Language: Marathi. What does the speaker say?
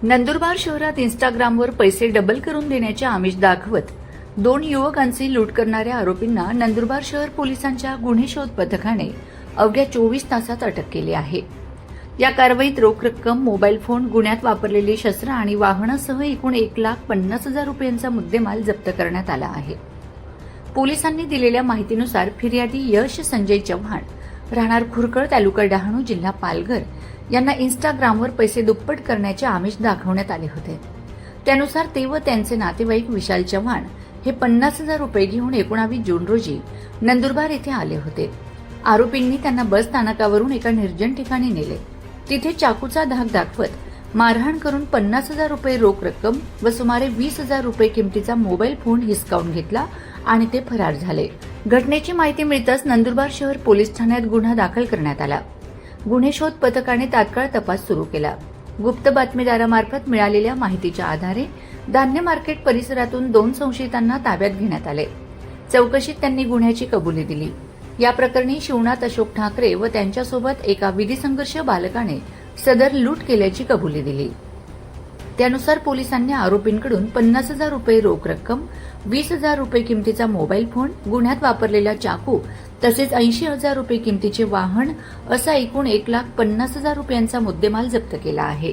नंदुरबार शहरात इंस्टाग्रामवर पैसे डबल करून देण्याचे आमिष दाखवत 2 युवकांची लूट करणाऱ्या आरोपींना नंदुरबार शहर पोलिसांच्या गुन्हे शोध पथकाने अवघ्या 24 तासात अटक केली आहे। या कारवाईत रोख रक्कम, मोबाईल फोन, गुन्ह्यात वापरलेली शस्त्र आणि वाहनासह एकूण 1,50,000 रुपयांचा मुद्देमाल जप्त करण्यात आला आहे। पोलिसांनी दिलेल्या माहितीनुसार फिर्यादी यश संजय चव्हाण, राहणार खुरकळ, तालुका डहाणू, जिल्हा पालघर यांना इंस्टाग्रामवर पैसे दुप्पट करण्याचे आमिष दाखवण्यात आले होते। त्यानुसार ते व त्यांचे नातेवाईक विशाल चव्हाण हे 50,000 रुपये घेऊन 19 जून रोजी नंदुरबार येथे आले होते। आरोपींनी त्यांना बस स्थानकावरून एका निर्जन ठिकाणी नेले। तिथे चाकूचा धाक दाखवत मारहाण करून 50,000 रुपये रोख रक्कम व सुमारे 20,000 रुपये किमतीचा मोबाईल फोन हिसकावून घेतला आणि ते फरार झाले। घटनेची माहिती मिळताच नंदुरबार शहर पोलीस ठाण्यात गुन्हा दाखल करण्यात आला। गुन्हे शोध पथकाने तात्काळ तपास सुरू केला। गुप्त बातमीदारामार्फत मिळालेल्या माहितीच्या आधारे धान्य मार्केट परिसरातून 2 संशयितांना ताब्यात घेण्यात आले। चौकशीत त्यांनी गुन्ह्याची कबुली दिली। या प्रकरणी शिवनाथ अशोक ठाकरे व त्यांच्यासोबत एका विधी संघर्ष बालकाने सदर लूट केल्याची कबुली दिली। त्यानुसार पोलिसांनी आरोपींकडून 50,000 रुपये रोख रक्कम, 20,000 रुपये किमतीचा मोबाईल फोन, गुन्ह्यात वापरलेला चाकू तसेच 80,000 रुपये किमतीचे वाहन असा एकूण 1,50,000 रुपयांचा मुद्देमाल जप्त केला आहे।